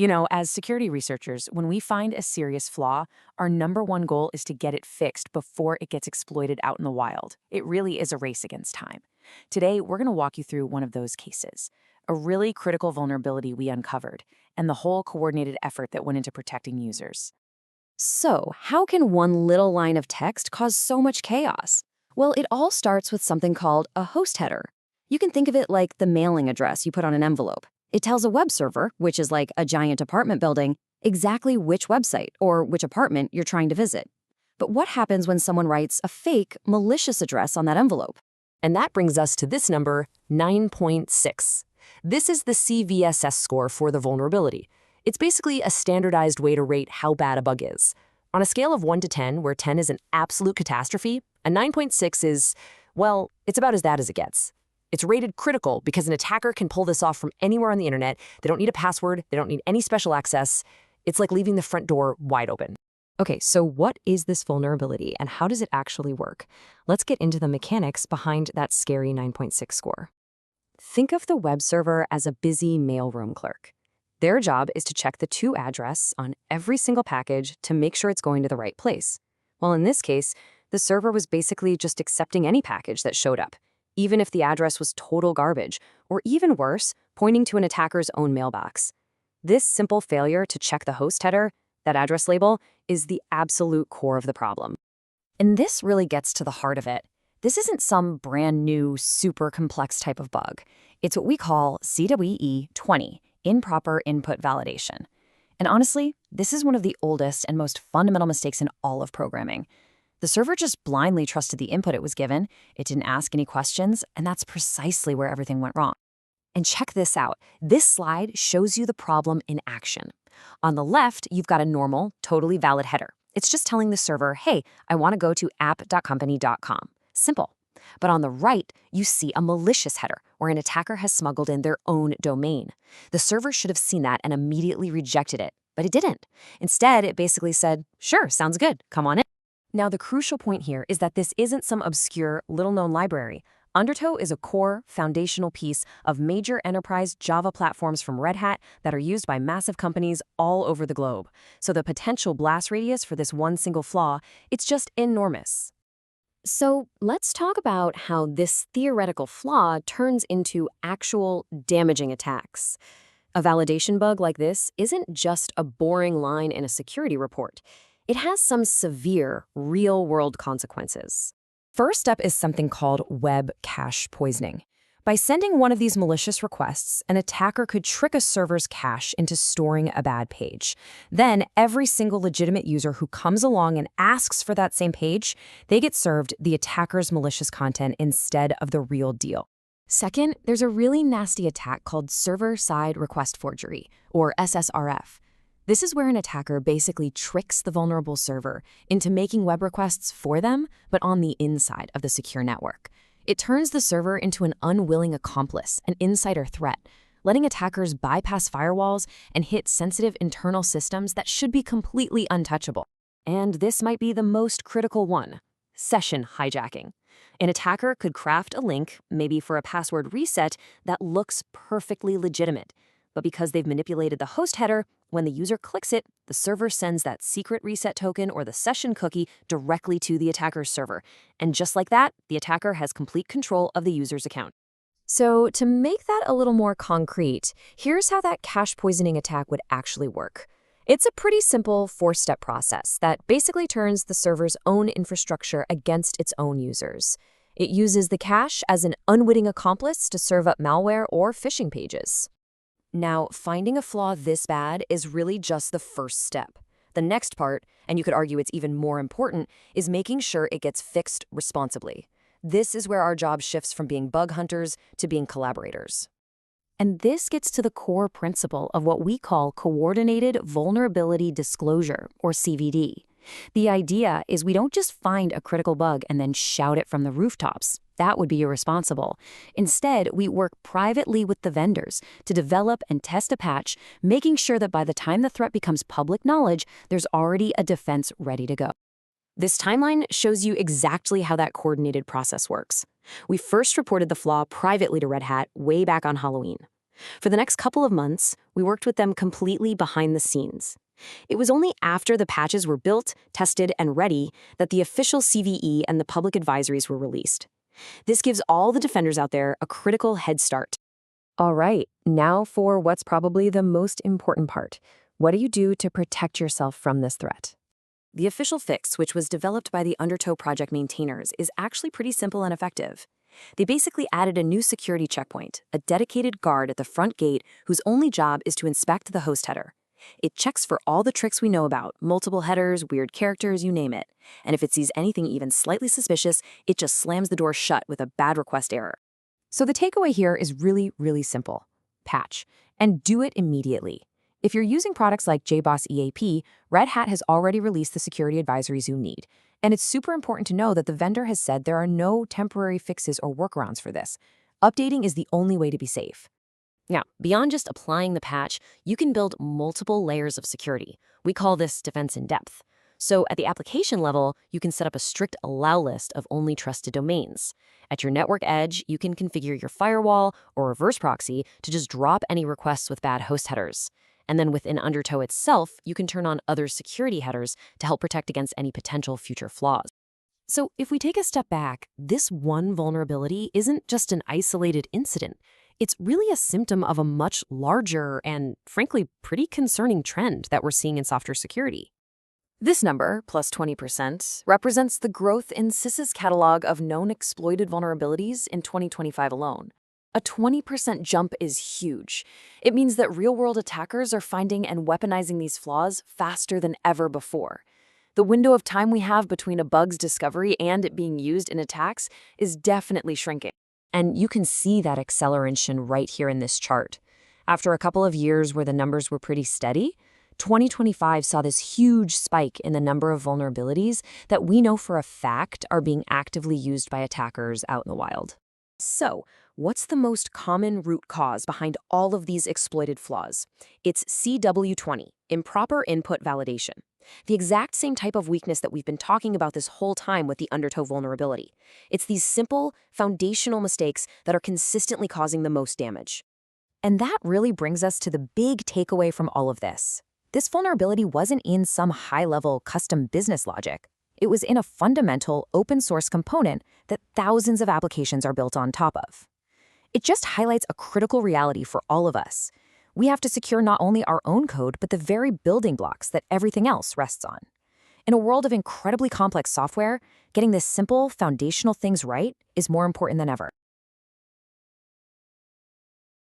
As security researchers, when we find a serious flaw, our number one goal is to get it fixed before it gets exploited out in the wild. It really is a race against time. Today, we're going to walk you through one of those cases, a really critical vulnerability we uncovered, and the whole coordinated effort that went into protecting users. So, how can one little line of text cause so much chaos? Well, it all starts with something called a host header. You can think of it like the mailing address you put on an envelope. It tells a web server, which is like a giant apartment building, exactly which website or which apartment you're trying to visit. But what happens when someone writes a fake, malicious address on that envelope? And that brings us to this number, 9.6. This is the CVSS score for the vulnerability. It's basically a standardized way to rate how bad a bug is. On a scale of 1 to 10, where 10 is an absolute catastrophe, a 9.6 is, well, it's about as bad as it gets. It's rated critical because an attacker can pull this off from anywhere on the internet. They don't need a password. They don't need any special access. It's like leaving the front door wide open. Okay, so what is this vulnerability and how does it actually work? Let's get into the mechanics behind that scary 9.6 score. Think of the web server as a busy mailroom clerk. Their job is to check the to address on every single package to make sure it's going to the right place. Well, in this case, the server was basically just accepting any package that showed up, even if the address was total garbage, or even worse, pointing to an attacker's own mailbox. This simple failure to check the host header, that address label, is the absolute core of the problem. And this really gets to the heart of it. This isn't some brand new, super complex type of bug. It's what we call CWE 20, improper input validation. And honestly, this is one of the oldest and most fundamental mistakes in all of programming. The server just blindly trusted the input it was given, it didn't ask any questions, and that's precisely where everything went wrong. And check this out. This slide shows you the problem in action. On the left, you've got a normal, totally valid header. It's just telling the server, hey, I want to go to app.company.com. Simple. But on the right, you see a malicious header where an attacker has smuggled in their own domain. The server should have seen that and immediately rejected it, but it didn't. Instead, it basically said, sure, sounds good, come on in. Now, the crucial point here is that this isn't some obscure, little-known library. Undertow is a core, foundational piece of major enterprise Java platforms from Red Hat that are used by massive companies all over the globe. So the potential blast radius for this one single flaw, it's just enormous. So let's talk about how this theoretical flaw turns into actual damaging attacks. A validation bug like this isn't just a boring line in a security report. It has some severe, real-world consequences. First up is something called web cache poisoning. By sending one of these malicious requests, an attacker could trick a server's cache into storing a bad page. Then, every single legitimate user who comes along and asks for that same page, they get served the attacker's malicious content instead of the real deal. Second, there's a really nasty attack called server-side request forgery, or SSRF. This is where an attacker basically tricks the vulnerable server into making web requests for them, but on the inside of the secure network. It turns the server into an unwilling accomplice, an insider threat, letting attackers bypass firewalls and hit sensitive internal systems that should be completely untouchable. And this might be the most critical one: session hijacking. An attacker could craft a link, maybe for a password reset, that looks perfectly legitimate. But because they've manipulated the host header, when the user clicks it, the server sends that secret reset token or the session cookie directly to the attacker's server. And just like that, the attacker has complete control of the user's account. So to make that a little more concrete, here's how that cache poisoning attack would actually work. It's a pretty simple 4-step process that basically turns the server's own infrastructure against its own users. It uses the cache as an unwitting accomplice to serve up malware or phishing pages. Now, finding a flaw this bad is really just the first step. The next part, and you could argue it's even more important, is making sure it gets fixed responsibly. This is where our job shifts from being bug hunters to being collaborators. And this gets to the core principle of what we call coordinated vulnerability disclosure, or CVD. The idea is we don't just find a critical bug and then shout it from the rooftops. That would be irresponsible. Instead, we work privately with the vendors to develop and test a patch, making sure that by the time the threat becomes public knowledge, there's already a defense ready to go. This timeline shows you exactly how that coordinated process works. We first reported the flaw privately to Red Hat way back on Halloween. For the next couple of months, we worked with them completely behind the scenes. It was only after the patches were built, tested, and ready that the official CVE and the public advisories were released. This gives all the defenders out there a critical head start. All right, now for what's probably the most important part. What do you do to protect yourself from this threat? The official fix, which was developed by the Undertow project maintainers, is actually pretty simple and effective. They basically added a new security checkpoint, a dedicated guard at the front gate whose only job is to inspect the host header. It checks for all the tricks we know about, multiple headers, weird characters, you name it. And if it sees anything even slightly suspicious, it just slams the door shut with a bad request error. So the takeaway here is really, really simple. Patch, and do it immediately. If you're using products like JBoss EAP, Red Hat has already released the security advisories you need. And it's super important to know that the vendor has said there are no temporary fixes or workarounds for this. Updating is the only way to be safe. Now, beyond just applying the patch, you can build multiple layers of security. We call this defense in depth. So at the application level, you can set up a strict allow list of only trusted domains. At your network edge, you can configure your firewall or reverse proxy to just drop any requests with bad host headers. And then within Undertow itself, you can turn on other security headers to help protect against any potential future flaws. So if we take a step back, this one vulnerability isn't just an isolated incident. It's really a symptom of a much larger and, frankly, pretty concerning trend that we're seeing in software security. This number, plus 20%, represents the growth in CIS's catalog of known exploited vulnerabilities in 2025 alone. A 20% jump is huge. It means that real-world attackers are finding and weaponizing these flaws faster than ever before. The window of time we have between a bug's discovery and it being used in attacks is definitely shrinking. And you can see that acceleration right here in this chart. After a couple of years where the numbers were pretty steady, 2025 saw this huge spike in the number of vulnerabilities that we know for a fact are being actively used by attackers out in the wild. So, what's the most common root cause behind all of these exploited flaws? It's CW20, improper input validation. The exact same type of weakness that we've been talking about this whole time with the Undertow vulnerability. It's these simple, foundational mistakes that are consistently causing the most damage. And that really brings us to the big takeaway from all of this. This vulnerability wasn't in some high-level custom business logic. It was in a fundamental open-source component that thousands of applications are built on top of. It just highlights a critical reality for all of us. We have to secure not only our own code, but the very building blocks that everything else rests on. In a world of incredibly complex software, getting this simple, foundational things right is more important than ever.